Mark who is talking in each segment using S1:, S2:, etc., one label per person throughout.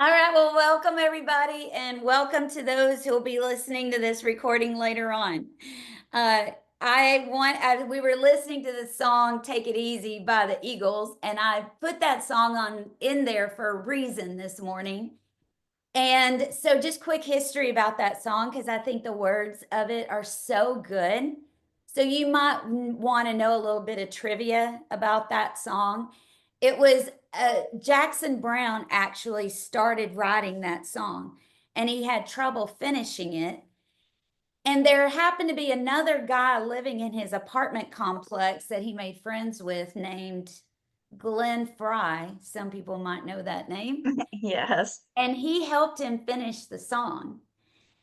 S1: All right, well, welcome everybody, and welcome to those who will be listening to this recording later on. We were listening to the song "Take It Easy" by the Eagles, and I put that song on in there for a reason this morning. And so, just quick history about that song, because I think the words of it are so good. So, you might want to know a little bit of trivia about that song. It was Jackson Brown actually started writing that song, and he had trouble finishing it. And there happened to be another guy living in his apartment complex that he made friends with named Glenn Fry. Some people might know that name.
S2: Yes.
S1: And he helped him finish the song.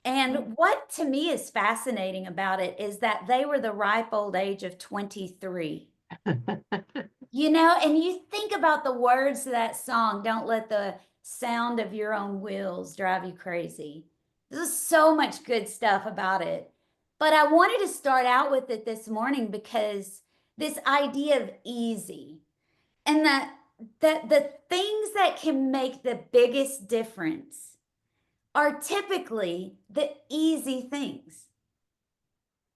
S1: And what to me is fascinating about it is that they were the ripe old age of 23. And you think about the words to that song, "Don't let the sound of your own wheels drive you crazy." There's so much good stuff about it. But I wanted to start out with it this morning because this idea of easy and that the things that can make the biggest difference are typically the easy things.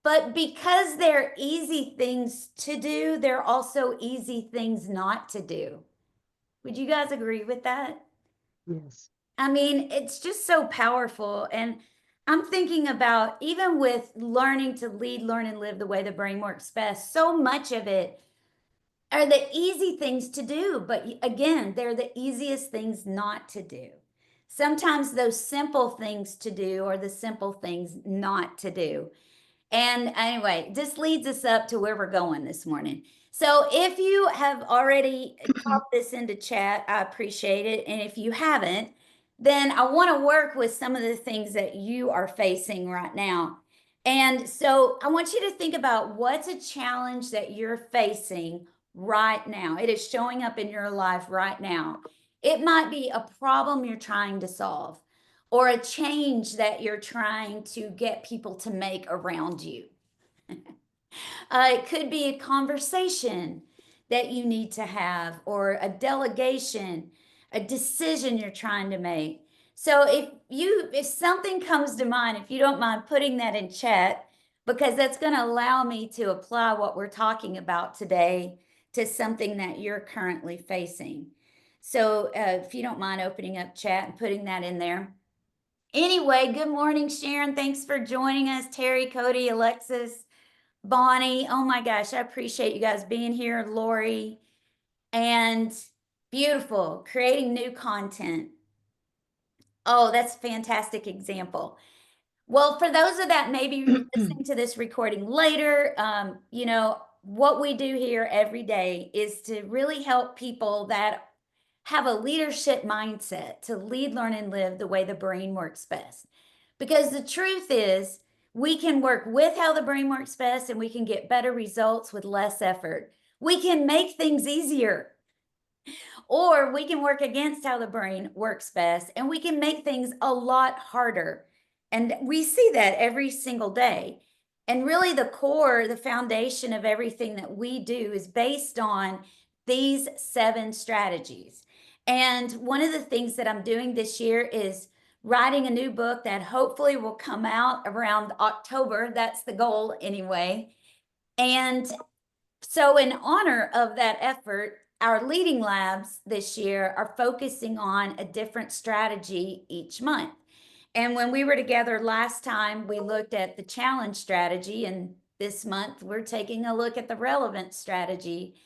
S1: But because they're easy things to do, they're also easy things not to do. Would you guys agree with that?
S2: Yes.
S1: I mean, it's just so powerful. And I'm thinking about even with learning to lead, learn, and live the way the brain works best, so much of it are the easy things to do. But again, they're the easiest things not to do. Sometimes those simple things to do are the simple things not to do. And anyway, this leads us up to where we're going this morning. So if you have already popped this into chat, I appreciate it. And if you haven't, then I want to work with some of the things that you are facing right now. And so I want you to think about what's a challenge that you're facing right now. It is showing up in your life right now. It might be a problem you're trying to solve or a change that you're trying to get people to make around you. It could be a conversation that you need to have, or a delegation, a decision you're trying to make. So if something comes to mind, if you don't mind putting that in chat, because that's going to allow me to apply what we're talking about today to something that you're currently facing. So if you don't mind opening up chat and putting that in there. Anyway, good morning, Sharon. Thanks for joining us. Terry, Cody, Alexis, Bonnie. Oh my gosh, I appreciate you guys being here. Lori, and beautiful, creating new content. Oh, that's a fantastic example. Well, for those of that maybe listening to this recording later, what we do here every day is to really help people that have a leadership mindset to lead, learn, and live the way the brain works best. Because the truth is, we can work with how the brain works best and we can get better results with less effort. We can make things easier, or we can work against how the brain works best and we can make things a lot harder. And we see that every single day. And really, the core, the foundation of everything that we do is based on these 7 strategies. And one of the things that I'm doing this year is writing a new book that hopefully will come out around October. That's the goal, anyway. And so, in honor of that effort, our leading labs this year are focusing on a different strategy each month. And when we were together last time, we looked at the challenge strategy, and this month we're taking a look at the relevance strategy.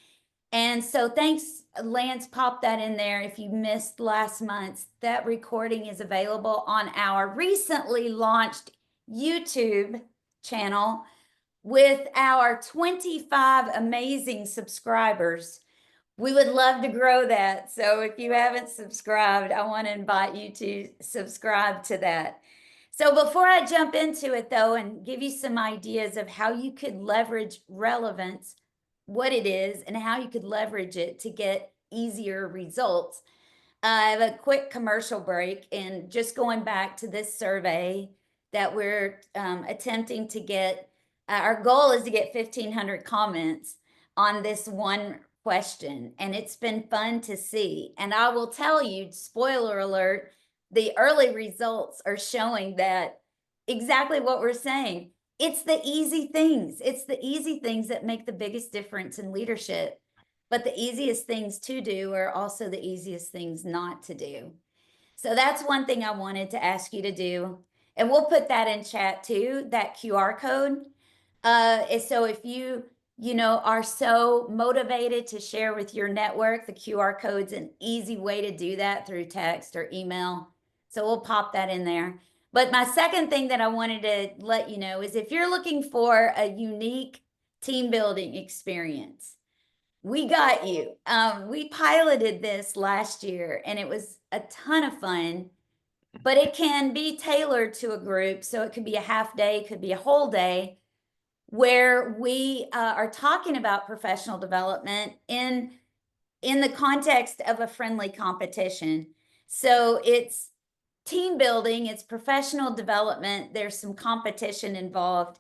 S1: And so thanks, Lance, pop that in there. If you missed last month's, that recording is available on our recently launched YouTube channel with our 25 amazing subscribers. We would love to grow that. So if you haven't subscribed, I want to invite you to subscribe to that. So before I jump into it, though, and give you some ideas of how you could leverage relevance, what it is, and how you could leverage it to get easier results, I have a quick commercial break. And just going back to this survey that we're attempting to get, our goal is to get 1,500 comments on this one question. And it's been fun to see. And I will tell you, spoiler alert, the early results are showing that exactly what we're saying. It's the easy things. It's the easy things that make the biggest difference in leadership. But the easiest things to do are also the easiest things not to do. So that's one thing I wanted to ask you to do. And we'll put that in chat too, that QR code. So if you are so motivated to share with your network, the QR code's an easy way to do that through text or email. So we'll pop that in there. But my second thing that I wanted to let you know is if you're looking for a unique team building experience, we got you. We piloted this last year and it was a ton of fun, but it can be tailored to a group. So it could be a half day, could be a whole day, where we are talking about professional development in the context of a friendly competition. So it's team building, it's professional development, there's some competition involved.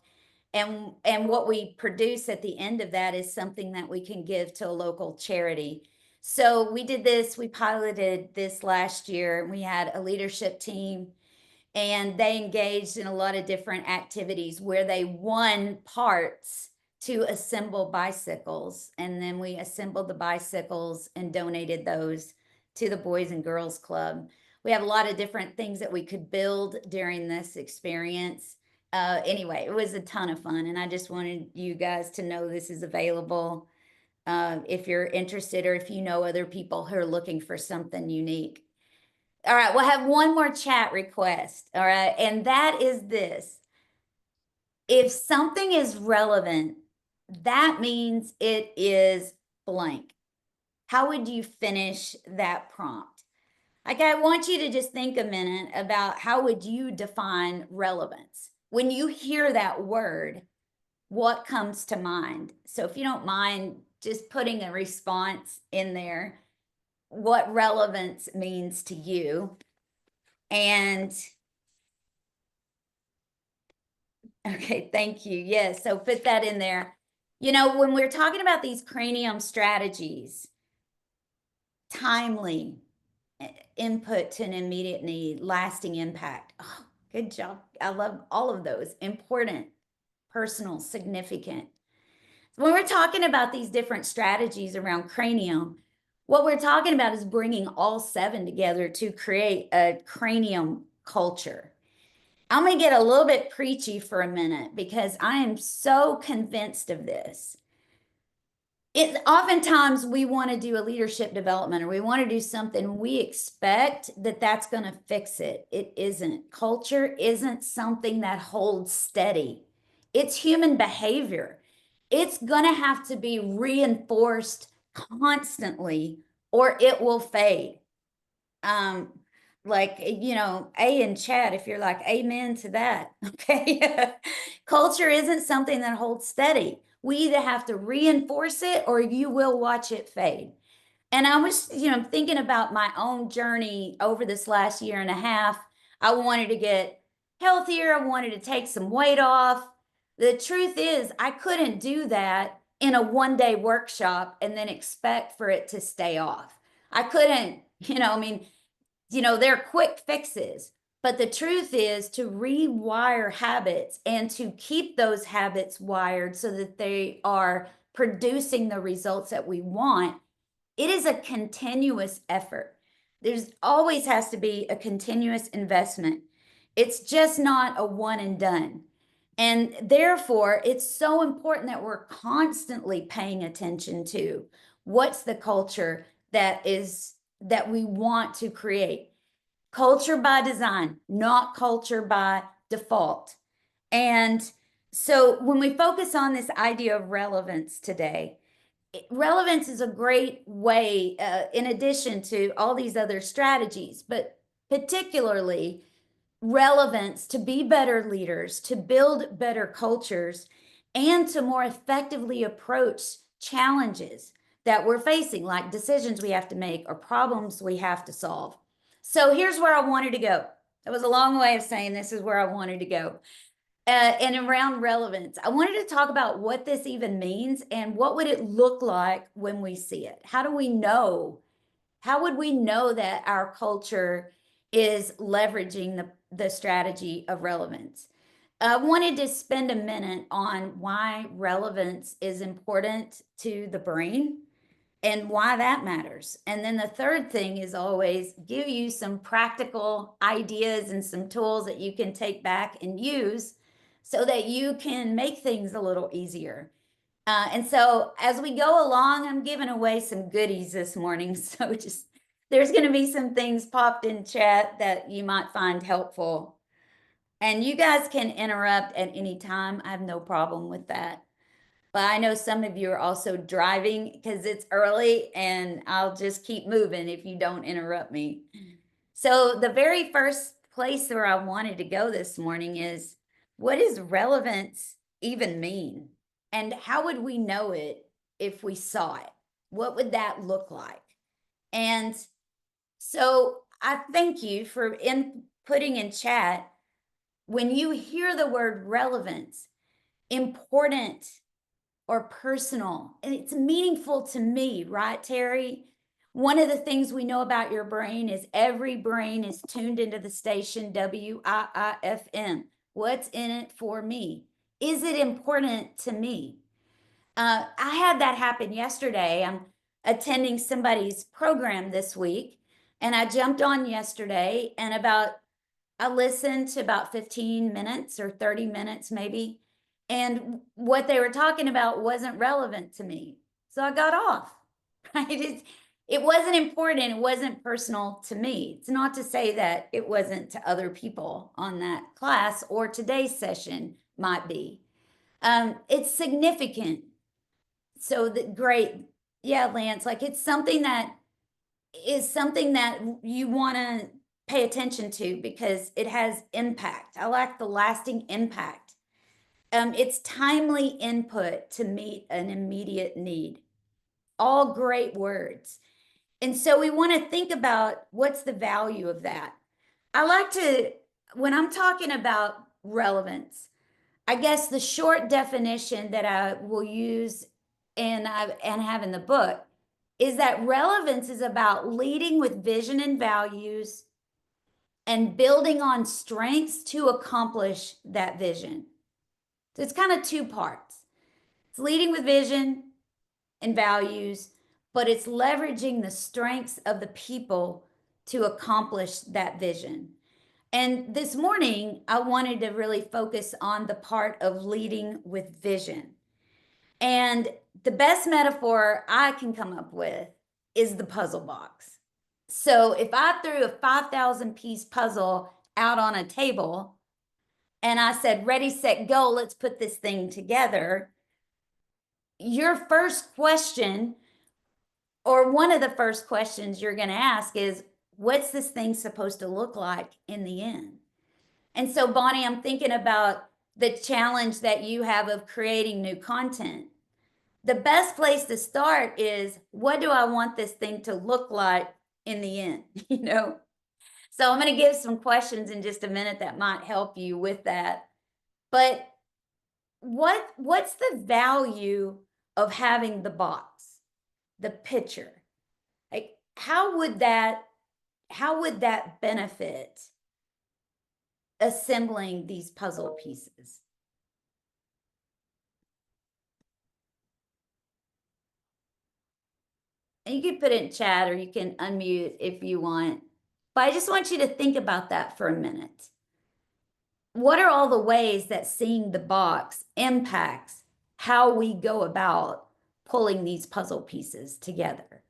S1: And what we produce at the end of that is something that we can give to a local charity. So we did this, we piloted this last year. We had a leadership team and they engaged in a lot of different activities where they won parts to assemble bicycles. And then we assembled the bicycles and donated those to the Boys and Girls Club. We have a lot of different things that we could build during this experience. Anyway, it was a ton of fun. And I just wanted you guys to know this is available if you're interested or if you know other people who are looking for something unique. All right, we'll have one more chat request. All right, and that is this. If something is relevant, that means it is blank. How would you finish that prompt? Like, I want you to just think a minute about how would you define relevance? When you hear that word, what comes to mind? So if you don't mind just putting a response in there, what relevance means to you. And okay, thank you. Yes, so put that in there. When we're talking about these cranium strategies, timely input to an immediate need, lasting impact. Oh, good job. I love all of those. Important, personal, significant. When we're talking about these different strategies around cranium, what we're talking about is bringing all 7 together to create a cranium culture. I'm going to get a little bit preachy for a minute because I am so convinced of this. Oftentimes we want to do a leadership development or we want to do something, we expect that that's going to fix it. It isn't. Culture isn't something that holds steady. It's human behavior. It's going to have to be reinforced constantly or it will fade. A in chat, if you're like, amen to that, okay? Culture isn't something that holds steady. We either have to reinforce it or you will watch it fade. And I was, thinking about my own journey over this last year and a half. I wanted to get healthier. I wanted to take some weight off. The truth is, I couldn't do that in a one-day workshop and then expect for it to stay off. I couldn't, they're quick fixes. But the truth is to rewire habits and to keep those habits wired so that they are producing the results that we want. It is a continuous effort. There's always has to be a continuous investment. It's just not a one and done. And therefore, it's so important that we're constantly paying attention to what's the culture that we want to create. Culture by design, not culture by default. And so when we focus on this idea of relevance today, relevance is a great way, in addition to all these other strategies, but particularly relevance to be better leaders, to build better cultures, and to more effectively approach challenges that we're facing, like decisions we have to make or problems we have to solve. So here's where I wanted to go. That was a long way of saying this is where I wanted to go. And around relevance, I wanted to talk about what this even means and what would it look like when we see it? How do we know? How would we know that our culture is leveraging the strategy of relevance. I wanted to spend a minute on why relevance is important to the brain and why that matters. And then the third thing is always give you some practical ideas and some tools that you can take back and use so that you can make things a little easier. And so as we go along, I'm giving away some goodies this morning. So just there's going to be some things popped in chat that you might find helpful. And you guys can interrupt at any time. I have no problem with that. But I know some of you are also driving because it's early, and I'll just keep moving if you don't interrupt me. So the very first place where I wanted to go this morning is, what does relevance even mean? And how would we know it if we saw it? What would that look like? And so I thank you for putting in chat, when you hear the word relevance, important, or personal, and it's meaningful to me, right, Terry? One of the things we know about your brain is every brain is tuned into the station WIIFM. What's in it for me? Is it important to me? I had that happen yesterday. I'm attending somebody's program this week, and I jumped on yesterday, and I listened to about 15 minutes or 30 minutes maybe, and what they were talking about wasn't relevant to me. So I got off, right? It wasn't important. It wasn't personal to me. It's not to say that it wasn't to other people on that class, or today's session might be. It's significant. So great. Yeah, Lance, like it's something that you want to pay attention to because it has impact. I like the lasting impact. It's timely input to meet an immediate need. All great words. And so we want to think about what's the value of that. I like to, when I'm talking about relevance, I guess the short definition that I will use and have in the book is that relevance is about leading with vision and values and building on strengths to accomplish that vision. So it's kind of two parts. It's leading with vision and values, but it's leveraging the strengths of the people to accomplish that vision. And this morning, I wanted to really focus on the part of leading with vision. And the best metaphor I can come up with is the puzzle box. So if I threw a 5,000 piece puzzle out on a table and I said, ready, set, go, let's put this thing together, your first question, or one of the first questions you're going to ask is, what's this thing supposed to look like in the end? And so, Bonnie, I'm thinking about the challenge that you have of creating new content. The best place to start is, what do I want this thing to look like in the end? You know? So I'm going to give some questions in just a minute that might help you with that. But what's the value of having the box, the picture? Like, how would that benefit assembling these puzzle pieces? And you can put it in chat or you can unmute if you want. But I just want you to think about that for a minute. What are all the ways that seeing the box impacts how we go about pulling these puzzle pieces together?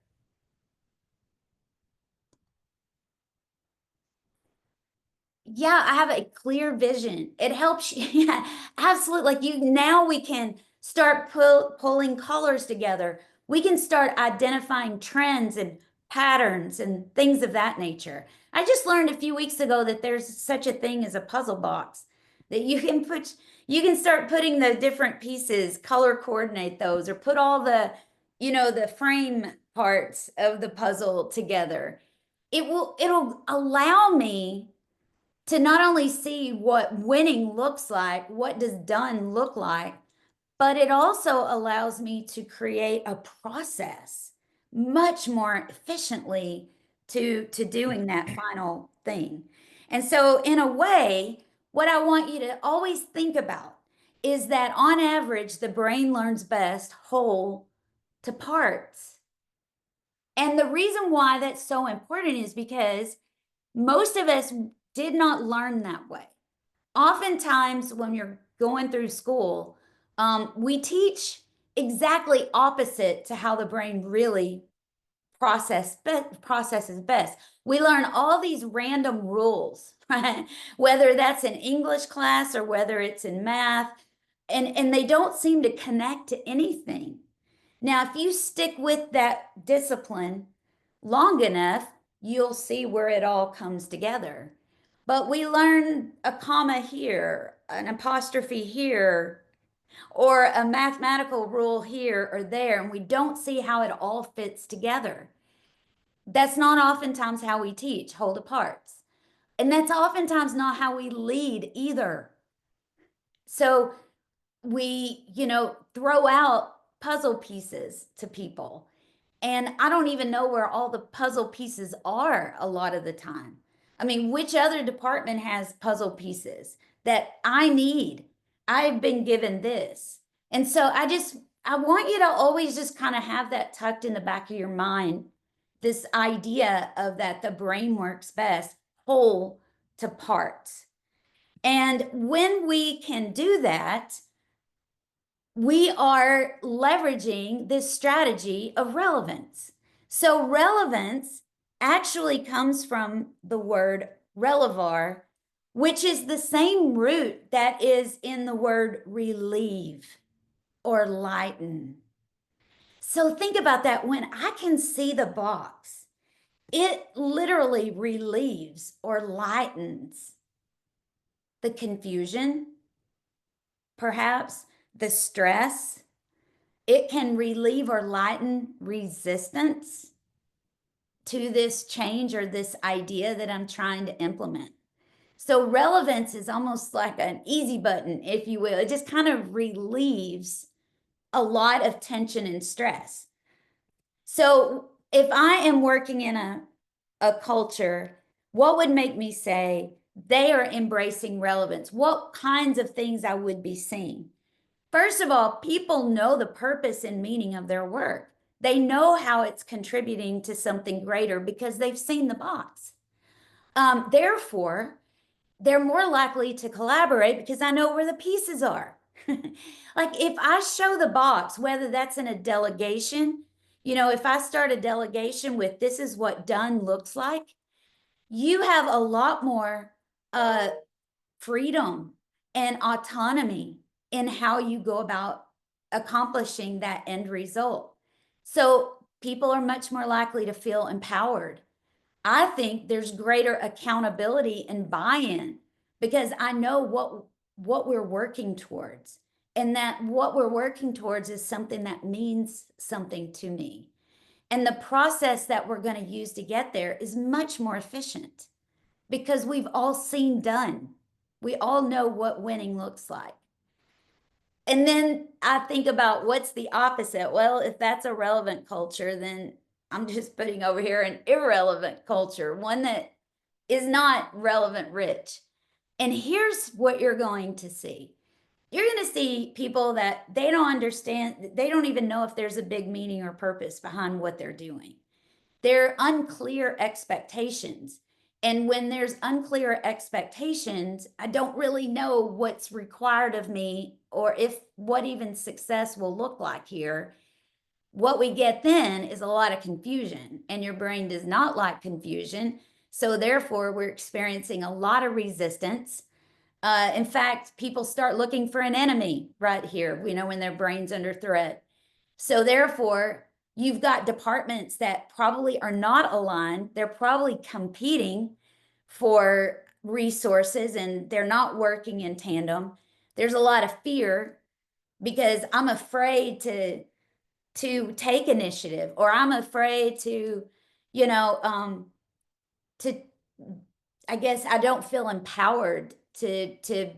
S1: Yeah, I have a clear vision. It helps you. Yeah, absolutely. Like now we can start pulling colors together. We can start identifying trends and patterns and things of that nature. I just learned a few weeks ago that there's such a thing as a puzzle box that you can start putting the different pieces, color coordinate those, or put all the frame parts of the puzzle together. It'll allow me to not only see what winning looks like, what does done look like, but it also allows me to create a process much more efficiently to doing that thing. And so, in a way, what I want you to always think about is that on average, the brain learns best whole to parts. And the reason why that's so important is because most of us did not learn that way. Oftentimes, when you're going through school, we teach exactly opposite to how the brain really processes best. We learn all these random rules, right? Whether that's in English class or whether it's in math, and they don't seem to connect to anything. Now, if you stick with that discipline long enough, you'll see where it all comes together. But we learn a comma here, an apostrophe here, or a mathematical rule here or there, and we don't see how it all fits together. That's not oftentimes how we teach whole to parts. And that's oftentimes not how we lead either. So we, throw out puzzle pieces to people. And I don't even know where all the puzzle pieces are a lot of the time. I mean, which other department has puzzle pieces that I need? I've been given this. And so I want you to always just kind of have that tucked in the back of your mind, this idea of that the brain works best whole to parts. And when we can do that, we are leveraging this strategy of relevance. So relevance actually comes from the word relevar, which is the same root that is in the word relieve or lighten. So think about that. When I can see the box, it literally relieves or lightens the confusion, perhaps the stress. It can relieve or lighten resistance to this change or this idea that I'm trying to implement. So relevance is almost like an easy button, if you will. It just kind of relieves a lot of tension and stress. So if I am working in a culture, what would make me say they are embracing relevance? What kinds of things I would be seeing? First of all, people know the purpose and meaning of their work. They know how it's contributing to something greater because they've seen the box. Therefore, they're more likely to collaborate because I know where the pieces are. Like if I show the box, whether that's in a delegation, if I start a delegation with this is what done looks like, you have a lot more freedom and autonomy in how you go about accomplishing that end result. So people are much more likely to feel empowered. I think there's greater accountability and buy-in because I know what we're working towards, and that what we're working towards is something that means something to me. And the process that we're going to use to get there is much more efficient because we've all seen done. We all know what winning looks like. And then I think about what's the opposite. Well, if that's a relevant culture, then I'm just putting over here an irrelevant culture, one that is not relevant rich. And here's what you're going to see. You're going to see people that they don't understand, they don't even know if there's a big meaning or purpose behind what they're doing. They're unclear expectations. And when there's unclear expectations, I don't really know what's required of me or if what even success will look like here. What we get then is a lot of confusion, and your brain does not like confusion. So therefore, we're experiencing a lot of resistance. In fact, people start looking for an enemy right here, when their brain's under threat. So therefore, you've got departments that probably are not aligned. They're probably competing for resources and they're not working in tandem. There's a lot of fear because I'm afraid to take initiative, or I'm afraid to, to, I guess I don't feel empowered to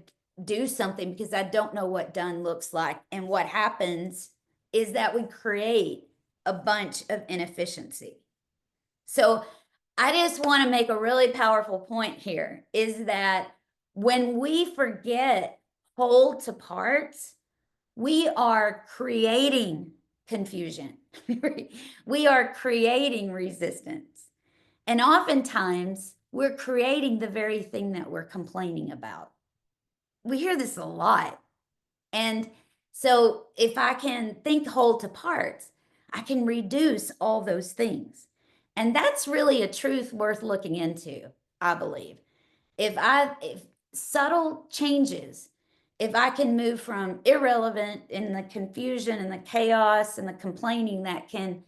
S1: do something because I don't know what done looks like. And what happens is that we create a bunch of inefficiency. So I just want to make a really powerful point here is that when we forget whole to parts, we are creating confusion. We are creating resistance. And oftentimes, we're creating the very thing that we're complaining about. We hear this a lot. And so, if I can think whole to parts, I can reduce all those things. And that's really a truth worth looking into, I believe. If subtle changes, if I can move from irrelevant in the confusion and the chaos and the complaining that can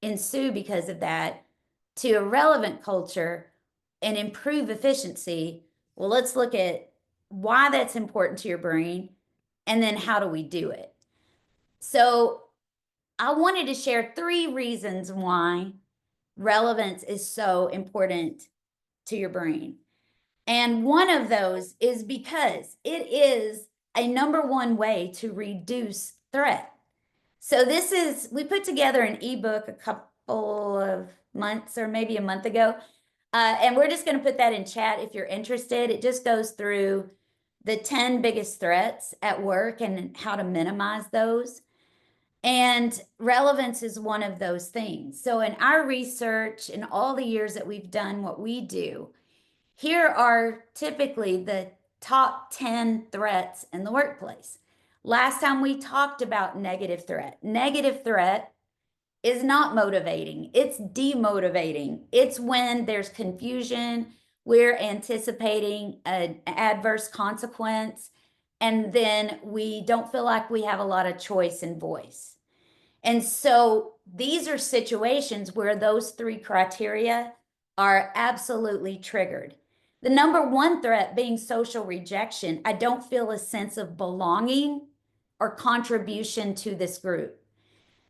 S1: ensue because of that to a relevant culture and improve efficiency, well, let's look at why that's important to your brain and then how do we do it. So I wanted to share 3 reasons why relevance is so important to your brain. And one of those is because it is a number one way to reduce threat. So we put together an ebook a couple of months or maybe a month ago. And we're just going to put that in chat if you're interested. It just goes through the 10 biggest threats at work and how to minimize those. And relevance is one of those things. So in our research and all the years that we've done what we do, here are typically the top 10 threats in the workplace. Last time we talked about negative threat. Negative threat is not motivating, it's demotivating. It's when there's confusion, we're anticipating an adverse consequence, and then we don't feel like we have a lot of choice and voice. And so these are situations where those 3 criteria are absolutely triggered. The number one threat being social rejection. I don't feel a sense of belonging or contribution to this group.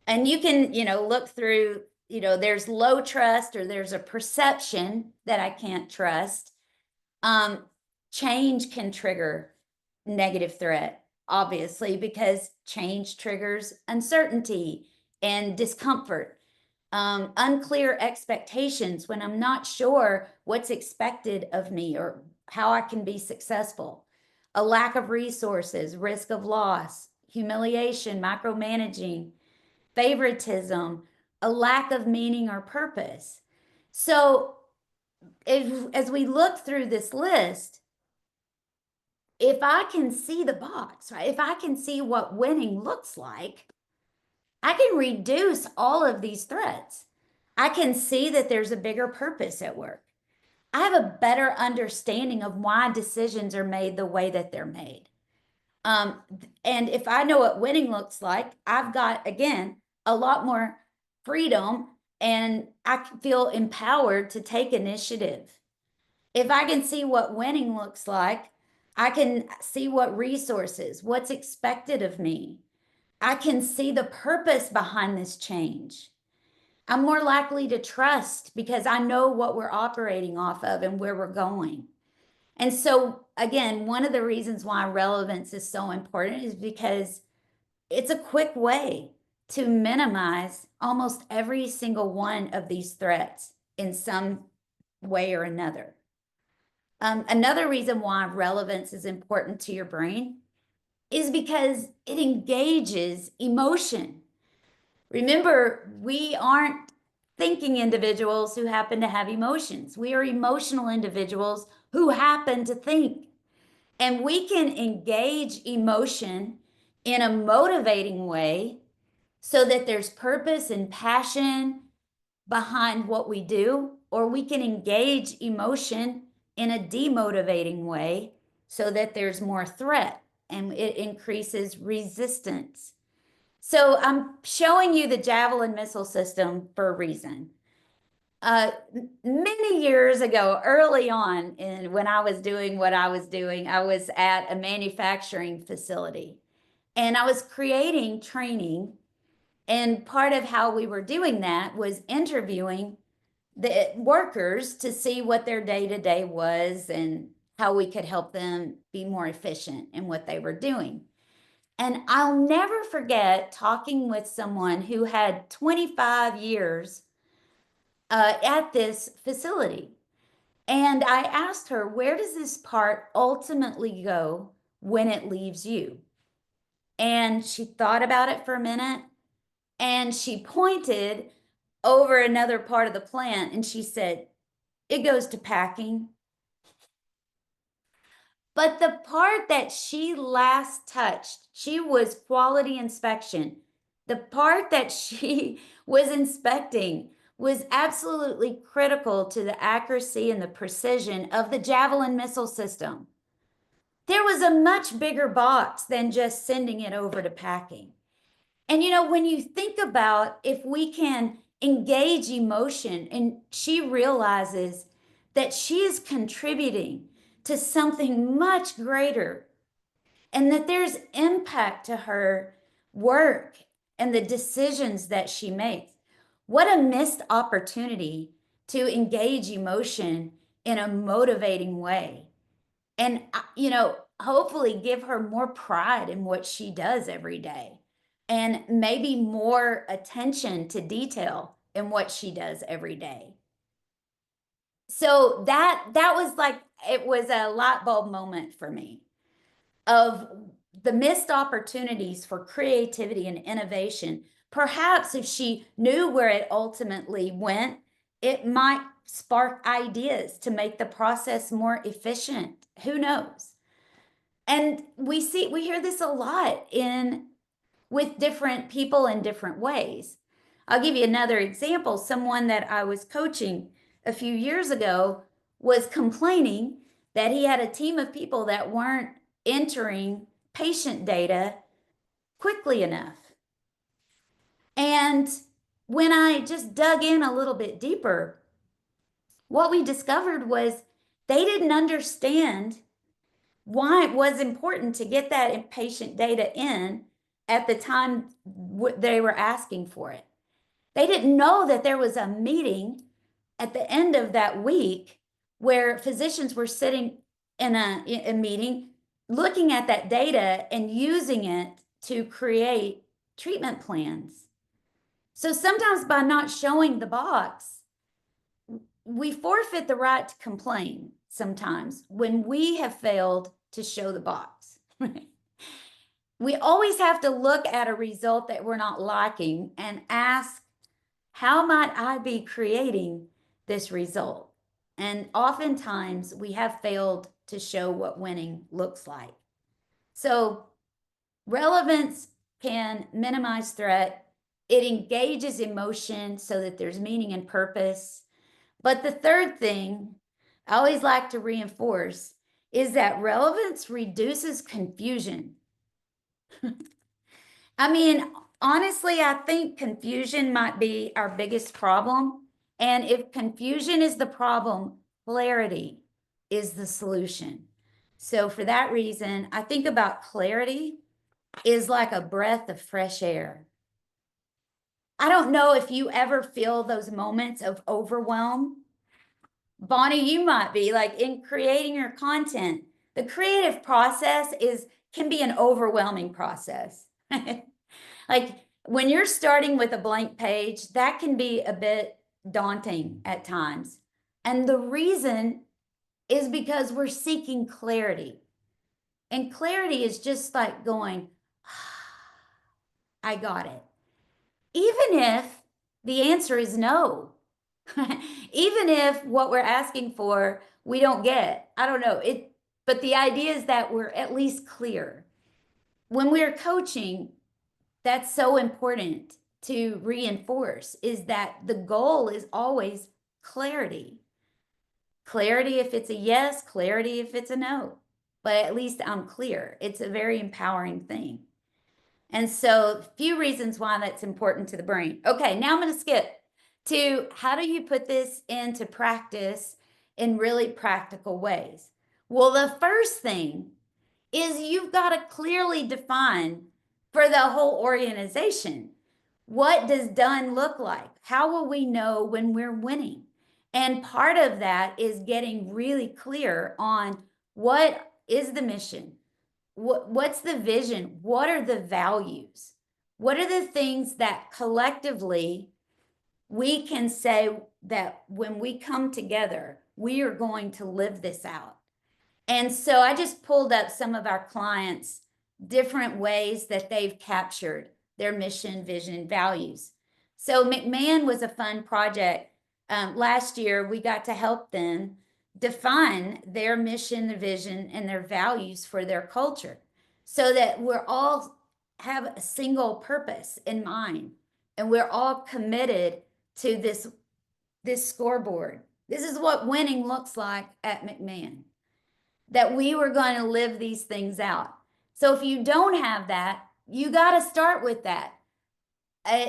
S1: And you can, look through, there's low trust or there's a perception that I can't trust. Change can trigger negative threat, obviously, because change triggers uncertainty and discomfort. Unclear expectations when I'm not sure what's expected of me or how I can be successful. A lack of resources, risk of loss, humiliation, micromanaging, favoritism, a lack of meaning or purpose. So as we look through this list, if I can see the box, right? If I can see what winning looks like, I can reduce all of these threats. I can see that there's a bigger purpose at work. I have a better understanding of why decisions are made the way that they're made. And if I know what winning looks like, I've got, again, a lot more freedom and I feel empowered to take initiative. If I can see what winning looks like, I can see what resources, what's expected of me. I can see the purpose behind this change. I'm more likely to trust because I know what we're operating off of and where we're going. And so, again, one of the reasons why relevance is so important is because it's a quick way to minimize almost every single one of these threats in some way or another. Another reason why relevance is important to your brain is because it engages emotion. Remember, we aren't thinking individuals who happen to have emotions. We are emotional individuals who happen to think. And we can engage emotion in a motivating way so that there's purpose and passion behind what we do, or we can engage emotion in a demotivating way so that there's more threat and it increases resistance. So I'm showing you the Javelin missile system for a reason. Many years ago, early on, when I was doing what I was doing, I was at a manufacturing facility and I was creating training. And part of how we were doing that was interviewing the workers to see what their day-to-day was and how we could help them be more efficient in what they were doing. And I'll never forget talking with someone who had 25 years at this facility. And I asked her, where does this part ultimately go when it leaves you? And she thought about it for a minute and she pointed over another part of the plant and she said, it goes to packing. But the part that she last touched, she was quality inspection. The part that she was inspecting was absolutely critical to the accuracy and the precision of the Javelin missile system. There was a much bigger box than just sending it over to packing. And when you think about if we can engage emotion, and she realizes that she is contributing to something much greater and that there's impact to her work and the decisions that she makes. What a missed opportunity to engage emotion in a motivating way. And, hopefully give her more pride in what she does every day and maybe more attention to detail in what she does every day. So that was like, it was a light bulb moment for me of the missed opportunities for creativity and innovation. Perhaps if she knew where it ultimately went, it might spark ideas to make the process more efficient. Who knows? And we hear this a lot with different people in different ways. I'll give you another example. Someone that I was coaching a few years ago was complaining that he had a team of people that weren't entering patient data quickly enough. And when I just dug in a little bit deeper, what we discovered was they didn't understand why it was important to get that patient data in at the time they were asking for it. They didn't know that there was a meeting at the end of that week where physicians were sitting in a meeting, looking at that data and using it to create treatment plans. So sometimes by not showing the box, we forfeit the right to complain sometimes when we have failed to show the box. We always have to look at a result that we're not liking and ask, how might I be creating this result? And oftentimes we have failed to show what winning looks like. So relevance can minimize threat. It engages emotion so that there's meaning and purpose. But the third thing I always like to reinforce is that relevance reduces confusion. I mean, honestly, I think confusion might be our biggest problem. And if confusion is the problem, clarity is the solution. So for that reason, I think about clarity is like a breath of fresh air. I don't know if you ever feel those moments of overwhelm. Bonnie, you might be like in creating your content. The creative process can be an overwhelming process. Like when you're starting with a blank page, that can be a bit daunting at times. And the reason is because we're seeking clarity. And clarity is just like going, I got it. Even if the answer is no. Even if what we're asking for, we don't get. I don't know. But the idea is that we're at least clear. When we're coaching, that's so important to reinforce, is that the goal is always clarity. Clarity if it's a yes, clarity if it's a no. But at least I'm clear. It's a very empowering thing. And so, a few reasons why that's important to the brain. Okay, now I'm going to skip to how do you put this into practice in really practical ways? Well, the first thing is you've got to clearly define for the whole organization, what does done look like? How will we know when we're winning? And part of that is getting really clear on what is the mission? What's the vision? What are the values? What are the things that collectively we can say that when we come together, we are going to live this out. And so I just pulled up some of our clients' different ways that they've captured their mission, vision, and values. So McMahon was a fun project. Last year, we got to help them define their mission, their vision, and their values for their culture so that we're all have a single purpose in mind and we're all committed to this scoreboard. This is what winning looks like at McMahon, that we were going to live these things out. So if you don't have that, you got to start with that.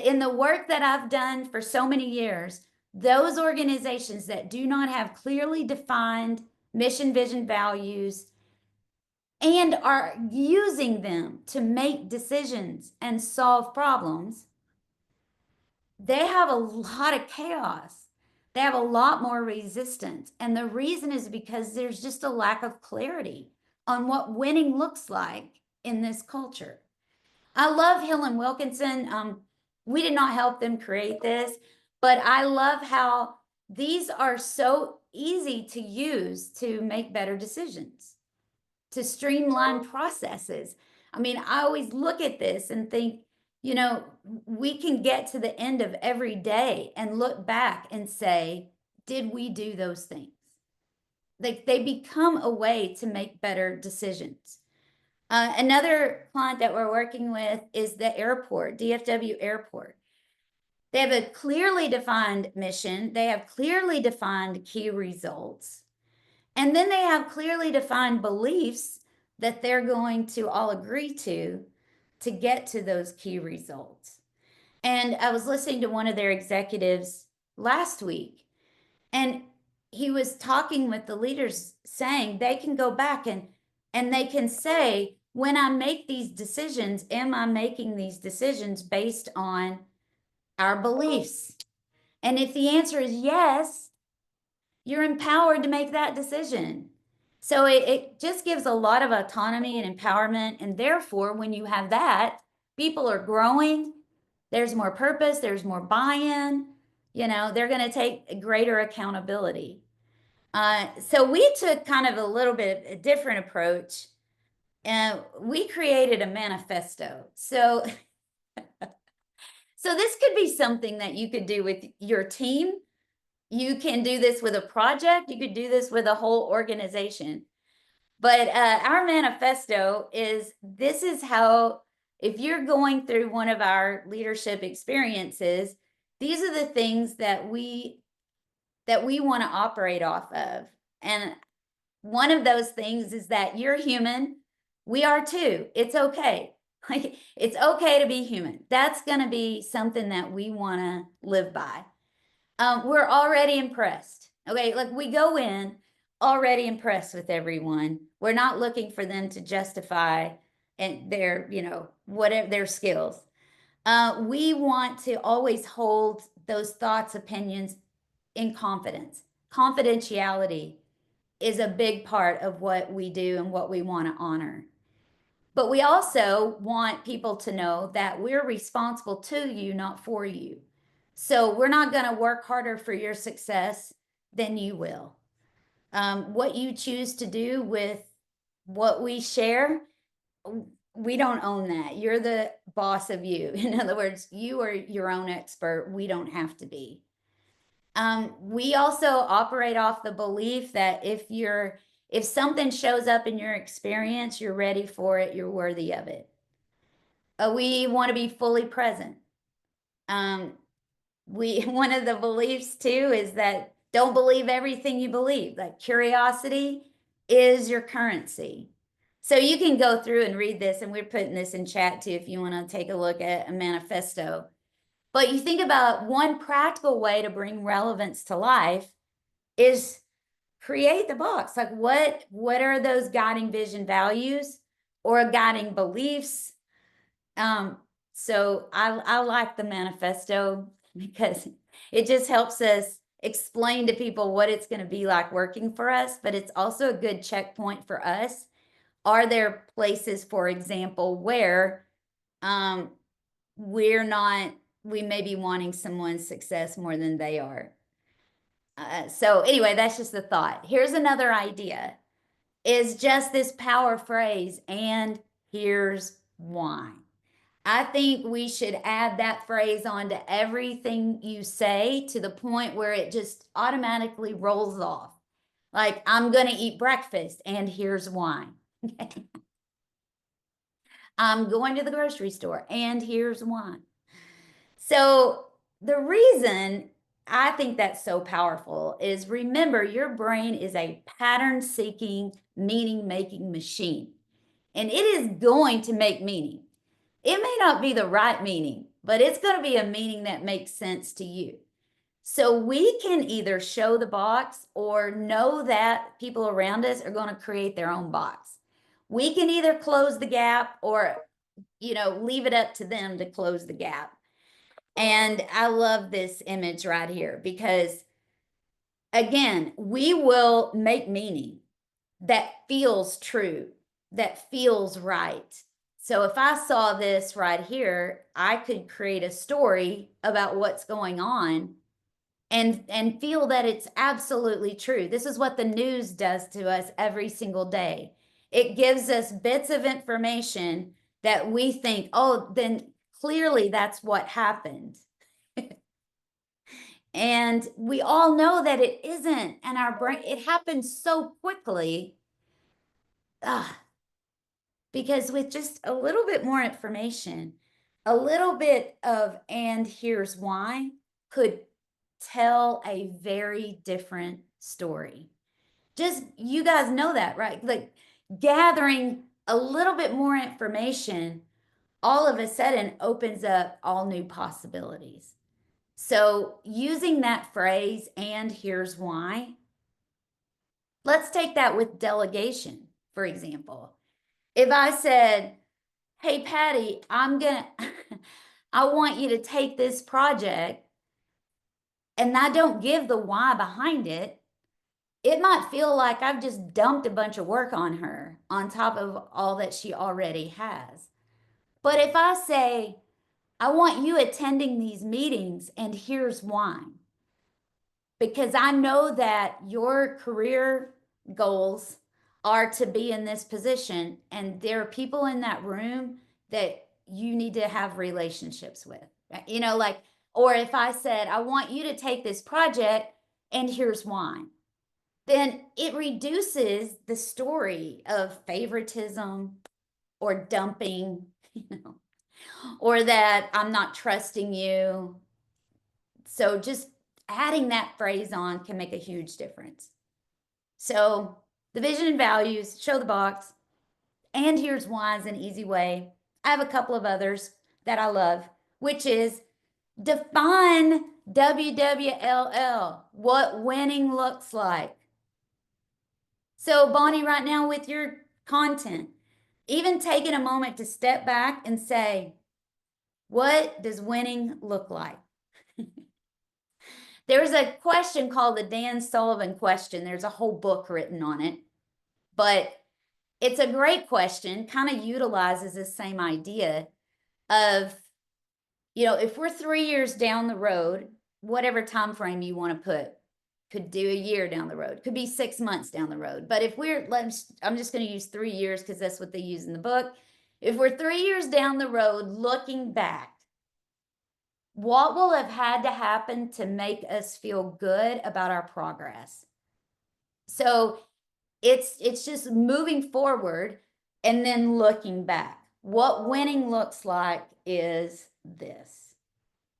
S1: In the work that I've done for so many years, those organizations that do not have clearly defined mission, vision, values, and are using them to make decisions and solve problems, they have a lot of chaos. They have a lot more resistance. And the reason is because there's just a lack of clarity on what winning looks like in this culture. I love Hill and Wilkinson. We did not help them create this, but I love how these are so easy to use to make better decisions, to streamline processes. I mean, I always look at this and think, you know, we can get to the end of every day and look back and say, did we do those things? Like they become a way to make better decisions. Another client that we're working with is the airport, DFW Airport. They have a clearly defined mission. They have clearly defined key results. And then they have clearly defined beliefs that they're going to all agree to get to those key results. And I was listening to one of their executives last week, and he was talking with the leaders saying they can go back and they can say, when I make these decisions, am I making these decisions based on our beliefs? And if the answer is yes, you're empowered to make that decision. So it just gives a lot of autonomy and empowerment. And therefore, when you have that, people are growing, there's more purpose, there's more buy-in, you know, they're going to take greater accountability. So we took kind of a little bit a different approach, and we created a manifesto. So this could be something that you could do with your team. You can do this with a project. You could do this with a whole organization. But our manifesto is, this is how, if you're going through one of our leadership experiences, these are the things that we want to operate off of. And one of those things is that you're human. We are too. It's okay. Like, it's okay to be human. That's going to be something that we want to live by. We're already impressed. Okay, like we go in already impressed with everyone. We're not looking for them to justify and their, you know, whatever their skills. We want to always hold those thoughts, opinions in confidence. Confidentiality is a big part of what we do and what we want to honor. But we also want people to know that we're responsible to you, not for you. So we're not going to work harder for your success than you will. What you choose to do with what we share, we don't own that. You're the boss of you. In other words, you are your own expert. We don't have to be. We also operate off the belief that if something shows up in your experience, you're ready for it, you're worthy of it. We want to be fully present. One of the beliefs too is that don't believe everything you believe. Like curiosity is your currency. So you can go through and read this, and we're putting this in chat too if you want to take a look at a manifesto. But you think about one practical way to bring relevance to life is create the box. Like what are those guiding vision values or guiding beliefs? So I like the manifesto because it just helps us explain to people what it's going to be like working for us, but it's also a good checkpoint for us. Are there places, for example, where we may be wanting someone's success more than they are? So anyway, that's just the thought. Here's another idea, is just this power phrase, and here's why. I think we should add that phrase onto everything you say to the point where it just automatically rolls off. Like, I'm going to eat breakfast, and here's why. I'm going to the grocery store, and here's why. So, the reason I think that's so powerful is, remember, your brain is a pattern seeking, meaning making machine, and it is going to make meaning. It may not be the right meaning, but it's going to be a meaning that makes sense to you. So we can either show the box or know that people around us are going to create their own box. We can either close the gap or, leave it up to them to close the gap. And I love this image right here because, again, we will make meaning that feels true, that feels right. So if I saw this right here, I could create a story about what's going on and feel that it's absolutely true. This is what the news does to us every single day. It gives us bits of information that we think, oh, then clearly that's what happened. And we all know that it isn't. And our brain, it happens so quickly. Because with just a little bit more information, a little bit of, and here's why, could tell a very different story. Just, you guys know that, right? Like, gathering a little bit more information all of a sudden opens up all new possibilities. So using that phrase, and here's why, let's take that with delegation, for example. If I said, hey, Patty, I want you to take this project, and I don't give the why behind it, it might feel like I've just dumped a bunch of work on her on top of all that she already has. But if I say, I want you attending these meetings, and here's why, because I know that your career goals are to be in this position, and there are people in that room that you need to have relationships with. Like, or if I said, I want you to take this project, and here's why, then it reduces the story of favoritism or dumping, or that I'm not trusting you. So just adding that phrase on can make a huge difference. So the vision and values, show the box, and here's why is an easy way. I have a couple of others that I love, which is define WWLL, what winning looks like. So Bonnie, right now with your content, even taking a moment to step back and say, what does winning look like? There's a question called the Dan Sullivan question. There's a whole book written on it, but it's a great question, kind of utilizes the same idea of, if we're 3 years down the road, whatever time frame you want to put, could do a year down the road, could be 6 months down the road. But if I'm just going to use 3 years because that's what they use in the book. If we're 3 years down the road, looking back, what will have had to happen to make us feel good about our progress? So it's just moving forward and then looking back. What winning looks like is this.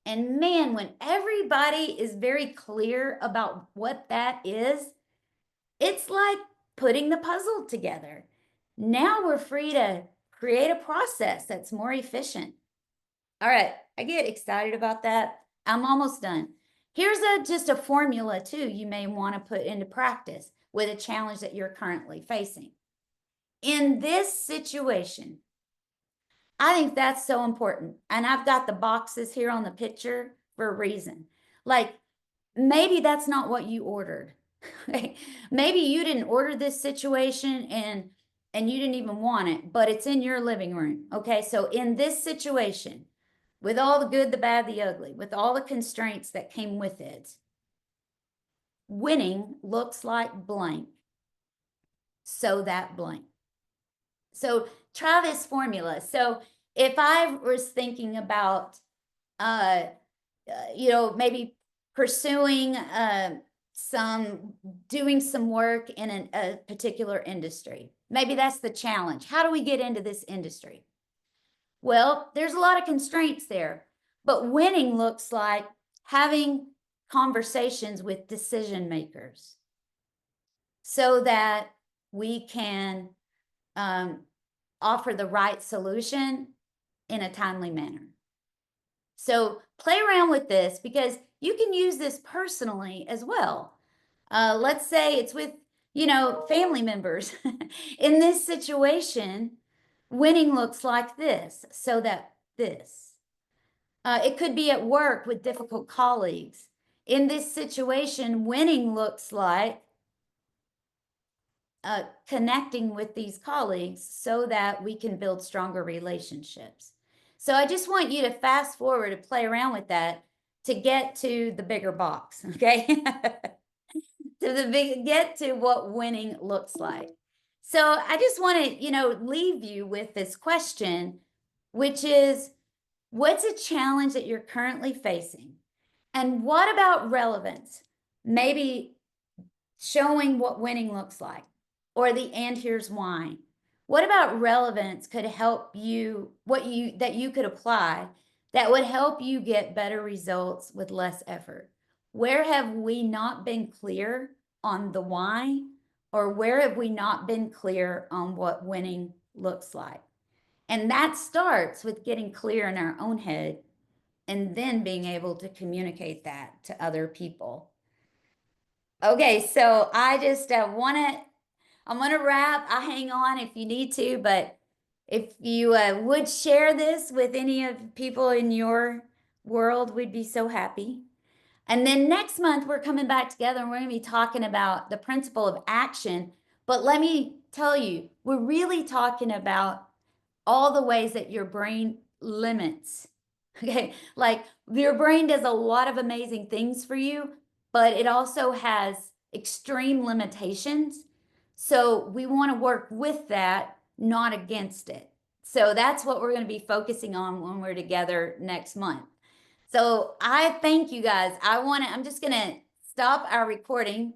S1: And man, when everybody is very clear about what that is, it's like putting the puzzle together. Now we're free to create a process that's more efficient. All right, I get excited about that. I'm almost done. Here's just a formula too you may want to put into practice with a challenge that you're currently facing. In this situation, I think that's so important. And I've got the boxes here on the picture for a reason. Like, maybe that's not what you ordered. Maybe you didn't order this situation and you didn't even want it, but it's in your living room. Okay, so in this situation, with all the good, the bad, the ugly, with all the constraints that came with it, winning looks like blank, so that blank. So try this formula. So if I was thinking about, maybe pursuing doing some work in a particular industry, maybe that's the challenge. How do we get into this industry? Well, there's a lot of constraints there, but winning looks like having conversations with decision makers so that we can offer the right solution in a timely manner. So play around with this because you can use this personally as well. Let's say it's with, family members. In this situation, winning looks like this, so that this. It could be at work with difficult colleagues. In this situation, winning looks like connecting with these colleagues so that we can build stronger relationships. So I just want you to fast forward and play around with that to get to the bigger box, okay? Get to what winning looks like. So I just want to, leave you with this question, which is, what's a challenge that you're currently facing? And what about relevance? Maybe showing what winning looks like, or the and here's why. What about relevance could help you, that you could apply that would help you get better results with less effort? Where have we not been clear on the why, or where have we not been clear on what winning looks like? And that starts with getting clear in our own head and then being able to communicate that to other people. Okay, so I just I'm gonna wrap. I'll hang on if you need to, but if you would share this with any of people in your world, we'd be so happy. And then next month, we're coming back together and we're gonna be talking about the principle of action. But let me tell you, we're really talking about all the ways that your brain limits. Okay, like your brain does a lot of amazing things for you, but it also has extreme limitations. So we want to work with that, not against it. So that's what we're going to be focusing on when we're together next month. So I thank you guys. I'm just going to stop our recording